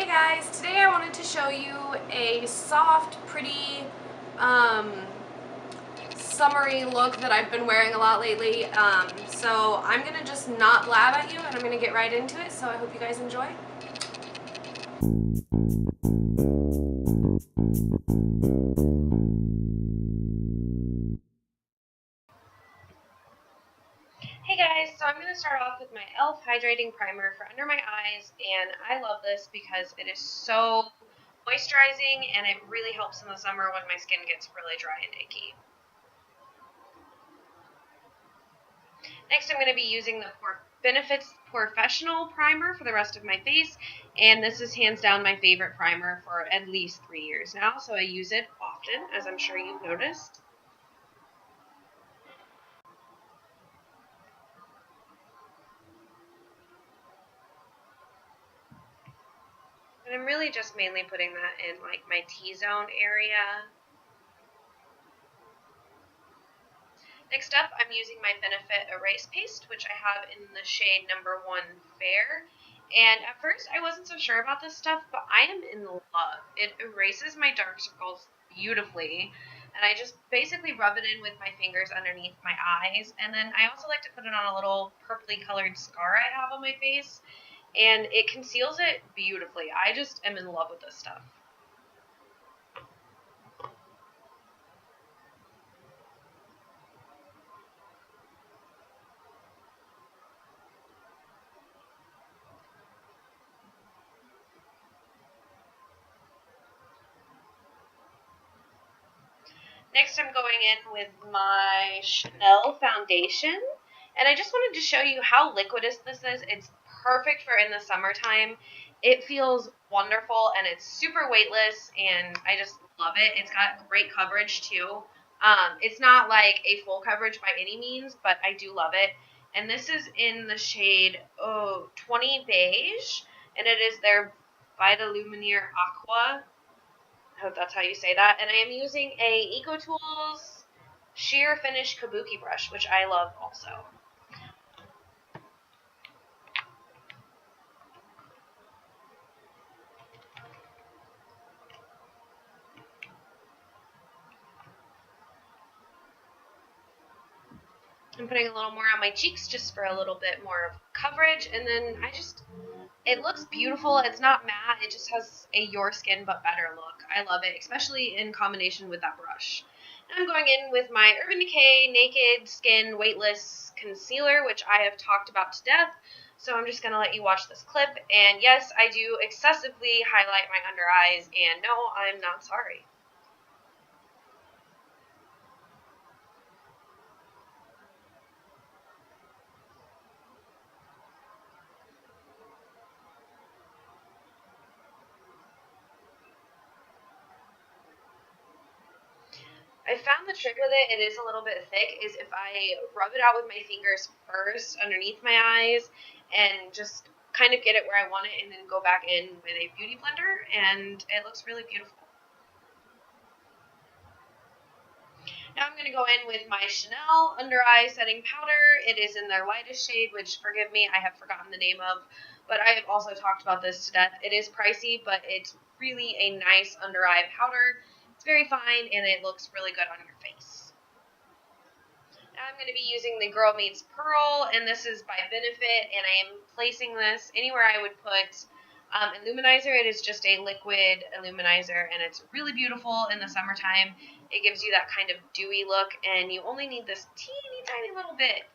guys, today I wanted to show you a soft, pretty, summery look that I've been wearing a lot lately. So I'm going to just not blab at you and I'm going to get right into it, so I hope you guys enjoy. Hey guys, so I'm going to start off with my e.l.f. Hydrating Primer for under my eyes, and I love this because it is so moisturizing and it really helps in the summer when my skin gets really dry and achy. Next, I'm going to be using the Benefits Professional Primer for the rest of my face, and this is hands down my favorite primer for at least 3 years now, so I use it often, as I'm sure you've noticed. And I'm really just mainly putting that in like my T-zone area. Next up, I'm using my Benefit Erase Paste, which I have in the shade number 1 Fair. And at first, I wasn't so sure about this stuff, but I am in love. It erases my dark circles beautifully, and I just basically rub it in with my fingers underneath my eyes. And then I also like to put it on a little purpley colored scar I have on my face, and it conceals it beautifully. I just am in love with this stuff. Next, I'm going in with my Chanel foundation, and I just wanted to show you how liquidous this is. It's perfect for in the summertime. It feels wonderful, and it's super weightless, and I just love it. It's got great coverage, too. It's not like a full coverage by any means, but I do love it. And this is in the shade 20 Beige, and it is their Vitalumiere Aqua. I hope that's how you say that. And I am using a EcoTools Sheer Finish Kabuki brush, which I love also. I'm putting a little more on my cheeks just for a little bit more coverage, and then it looks beautiful. It's not matte. It just has a your skin but better look. I love it, especially in combination with that brush. And I'm going in with my Urban Decay Naked Skin Weightless Concealer, which I have talked about to death. So I'm just going to let you watch this clip. And yes, I do excessively highlight my under eyes, and no, I'm not sorry. I found the trick with it, it is a little bit thick, is if I rub it out with my fingers first underneath my eyes and just kind of get it where I want it and then go back in with a beauty blender, and it looks really beautiful. Now I'm going to go in with my Chanel Under Eye Setting Powder. It is in their lightest shade, which, forgive me, I have forgotten the name of, but I have also talked about this to death. It is pricey, but it's really a nice under eye powder. It's very fine, and it looks really good on your face. Now I'm going to be using the Girl Meets Pearl, and this is by Benefit, and I am placing this anywhere I would put illuminizer. It is just a liquid illuminizer, and it's really beautiful in the summertime. It gives you that kind of dewy look, and you only need this teeny tiny little bit.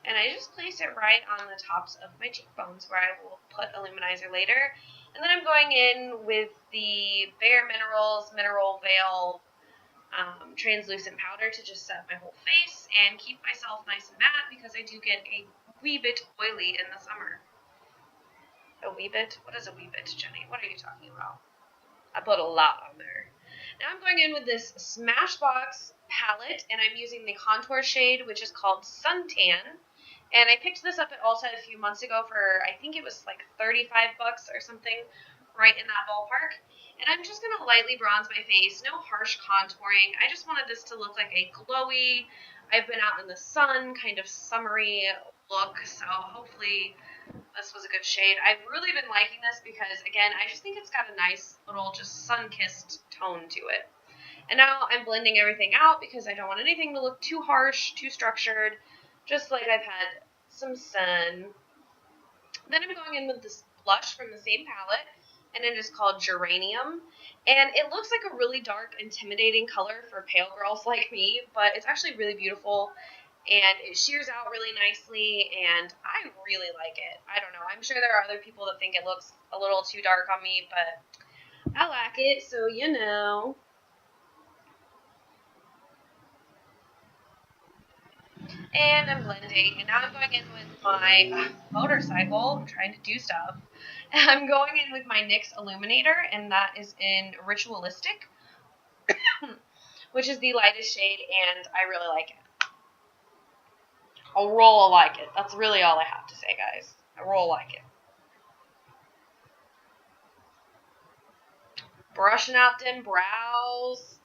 And I just place it right on the tops of my cheekbones where I will put illuminizer later. And then I'm going in with the Bare Minerals Mineral Veil translucent powder to just set my whole face and keep myself nice and matte, because I do get a wee bit oily in the summer. A wee bit? What is a wee bit, Jenny? What are you talking about? I put a lot on there. Now I'm going in with this Smashbox palette, and I'm using the contour shade, which is called Suntan. And I picked this up at Ulta a few months ago for, I think it was like 35 bucks or something, right in that ballpark. And I'm just going to lightly bronze my face, no harsh contouring. I just wanted this to look like a glowy, I've been out in the sun, kind of summery look, so hopefully this was a good shade. I've really been liking this because, again, I just think it's got a nice little just sun-kissed tone to it. And now I'm blending everything out because I don't want anything to look too harsh, too structured, just like I've had some sun. Then I'm going in with this blush from the same palette, and it is called Geranium. And it looks like a really dark, intimidating color for pale girls like me, but it's actually really beautiful, and it sheers out really nicely, and I really like it. I don't know. I'm sure there are other people that think it looks a little too dark on me, but I like it, so you know. And I'm blending, and now I'm going in with my motorcycle. I'm trying to do stuff. I'm going in with my NYX Illuminator, and that is in Ritualistic, which is the lightest shade, and I really like it. A roll like it. That's really all I have to say, guys. A roll like it. Brushing out them brows.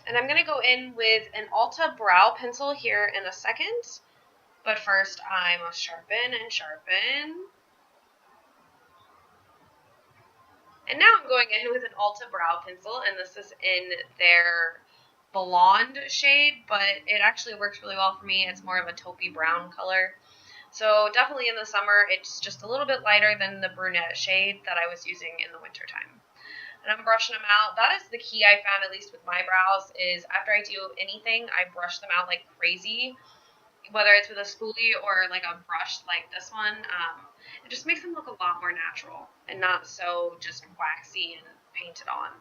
And I'm going to go in with an Ulta brow pencil here in a second. But first, I must sharpen and sharpen. And now I'm going in with an Ulta brow pencil, and this is in their blonde shade, but it actually works really well for me. It's more of a taupey brown color. So definitely in the summer, it's just a little bit lighter than the brunette shade that I was using in the wintertime. And I'm brushing them out. That is the key I found, at least with my brows, is after I do anything, I brush them out like crazy, whether it's with a spoolie or like a brush like this one. It just makes them look a lot more natural and not so just waxy and painted on.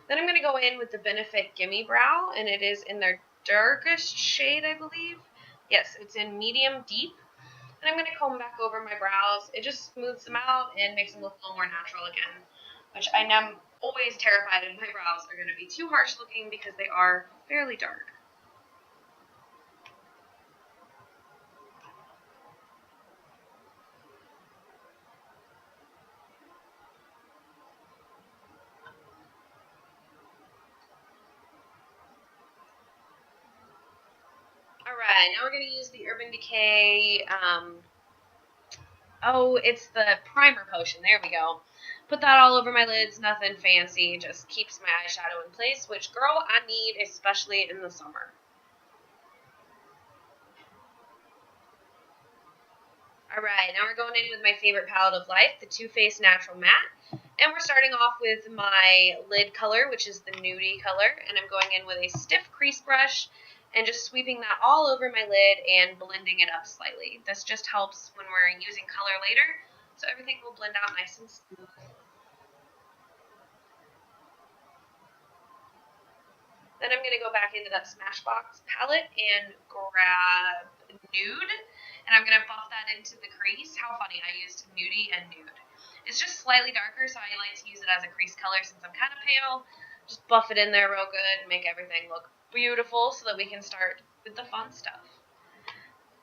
Then I'm going to go in with the Benefit Gimme Brow, and it is in their darkest shade, I believe. Yes, it's in medium deep. And I'm going to comb back over my brows. It just smooths them out and makes them look a little more natural again, which I am always terrified if my brows are going to be too harsh looking because they are fairly dark. Alright, now we're going to use the Urban Decay, it's the primer potion, there we go. Put that all over my lids, nothing fancy, just keeps my eyeshadow in place, which, girl, I need, especially in the summer. Alright, now we're going in with my favorite palette of life, the Too Faced Natural Matte. And we're starting off with my lid color, which is the nudie color. And I'm going in with a stiff crease brush and just sweeping that all over my lid and blending it up slightly. This just helps when we're using color later, so everything will blend out nice and smooth. Then I'm going to go back into that Smashbox palette and grab Nude, and I'm going to buff that into the crease. How funny, I used Nudie and Nude. It's just slightly darker, so I like to use it as a crease color since I'm kind of pale. Just buff it in there real good, make everything look beautiful so that we can start with the fun stuff.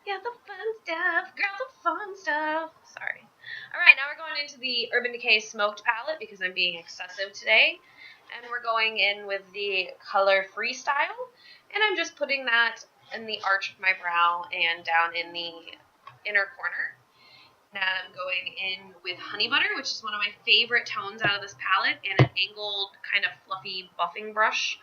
Yeah, the fun stuff. Girl, the fun stuff. Sorry. Alright, now we're going into the Urban Decay Smoked palette because I'm being excessive today. And we're going in with the color Freestyle. And I'm just putting that in the arch of my brow and down in the inner corner. Now I'm going in with Honey Butter, which is one of my favorite tones out of this palette, and an angled kind of fluffy buffing brush.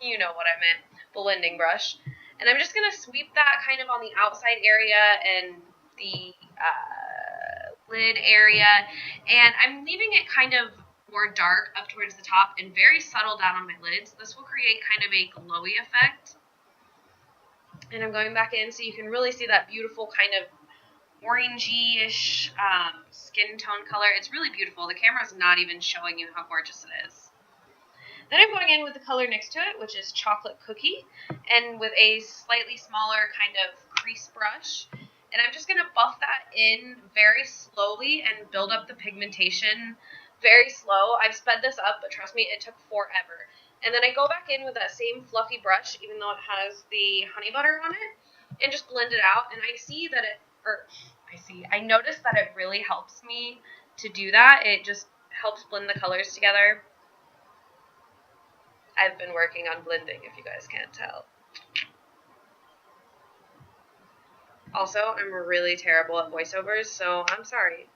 You know what I meant. Blending brush. And I'm just going to sweep that kind of on the outside area and the lid area. And I'm leaving it kind of more dark up towards the top and very subtle down on my lids. This will create kind of a glowy effect. And I'm going back in so you can really see that beautiful kind of orangey-ish skin tone color. It's really beautiful. The camera's not even showing you how gorgeous it is. Then I'm going in with the color next to it, which is Chocolate Cookie, and with a slightly smaller kind of crease brush. And I'm just going to buff that in very slowly and build up the pigmentation very slow. I've sped this up, but trust me, it took forever. And then I go back in with that same fluffy brush, even though it has the honey butter on it, and just blend it out. And I notice that it really helps me to do that. It just helps blend the colors together. I've been working on blending, if you guys can't tell. Also, I'm really terrible at voiceovers, so I'm sorry.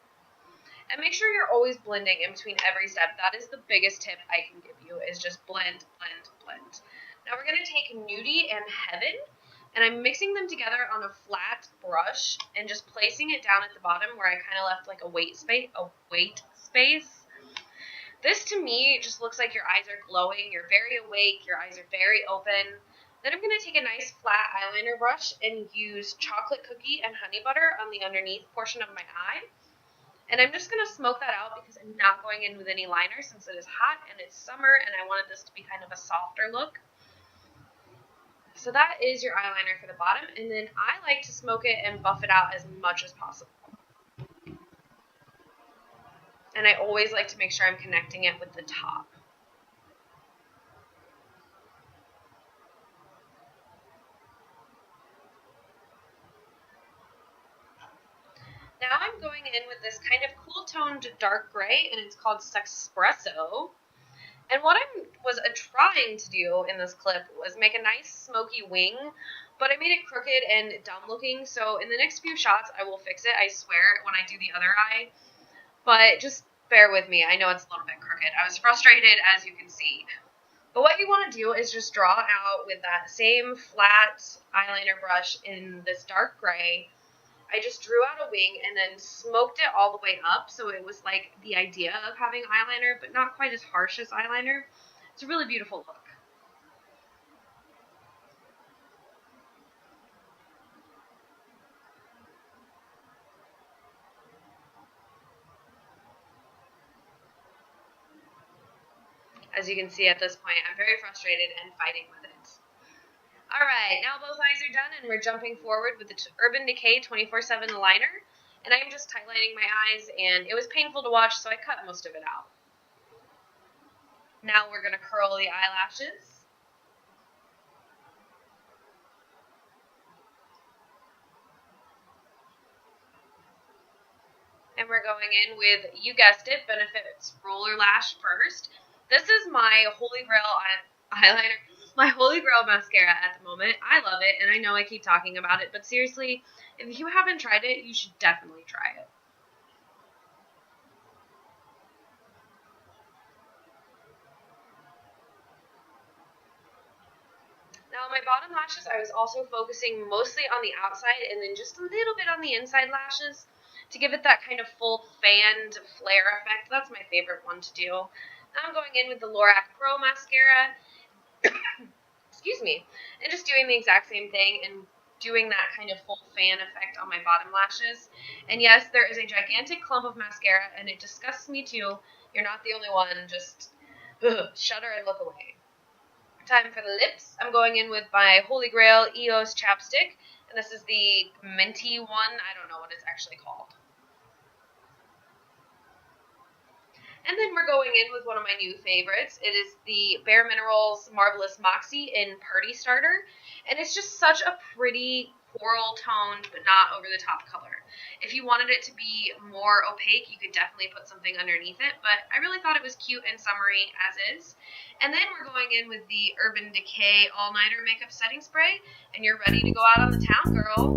And make sure you're always blending in between every step. That is the biggest tip I can give you, is just blend, blend, blend. Now we're going to take Nudie and Heaven, and I'm mixing them together on a flat brush and just placing it down at the bottom where I kind of left like a weight space. This to me just looks like your eyes are glowing, you're very awake, your eyes are very open. Then I'm going to take a nice flat eyeliner brush and use chocolate cookie and honey butter on the underneath portion of my eye. And I'm just going to smoke that out because I'm not going in with any liner since it is hot and it's summer and I wanted this to be kind of a softer look. So that is your eyeliner for the bottom, and then I like to smoke it and buff it out as much as possible. And I always like to make sure I'm connecting it with the top. Now I'm going in with this kind of cool toned dark gray, and it's called Sexpresso. And what I was trying to do in this clip was make a nice smoky wing, but I made it crooked and dumb looking, so in the next few shots I will fix it, I swear, when I do the other eye. But just bear with me, I know it's a little bit crooked. I was frustrated, as you can see. But what you want to do is just draw out with that same flat eyeliner brush in this dark gray. I just drew out a wing and then smoked it all the way up, so it was like the idea of having eyeliner, but not quite as harsh as eyeliner. It's a really beautiful look. As you can see at this point, I'm very frustrated and fighting with it. Alright, now both eyes are done and we're jumping forward with the Urban Decay 24/7 liner. And I'm just tightlining my eyes, and it was painful to watch, so I cut most of it out. Now we're going to curl the eyelashes. And we're going in with, you guessed it, Benefits Roller Lash first. This is my holy grail eyeliner, my holy grail mascara at the moment. I love it, and I know I keep talking about it, but seriously, if you haven't tried it, you should definitely try it. Now, on my bottom lashes, I was also focusing mostly on the outside and then just a little bit on the inside lashes to give it that kind of full fanned flare effect. That's my favorite one to do. Now I'm going in with the Lorac Pro mascara, excuse me, and just doing the exact same thing and doing that kind of full fan effect on my bottom lashes. And yes, there is a gigantic clump of mascara, and it disgusts me too. You're not the only one. Just shudder and look away. Time for the lips. I'm going in with my Holy Grail EOS chapstick, and this is the minty one. I don't know what it's actually called. And then we're going in with one of my new favorites. It is the Bare Minerals Marvelous Moxie in Party Starter, and it's just such a pretty coral toned but not over the top color. If you wanted it to be more opaque, you could definitely put something underneath it, but I really thought it was cute and summery as is. And then we're going in with the Urban Decay All Nighter Makeup Setting Spray, and you're ready to go out on the town, girl.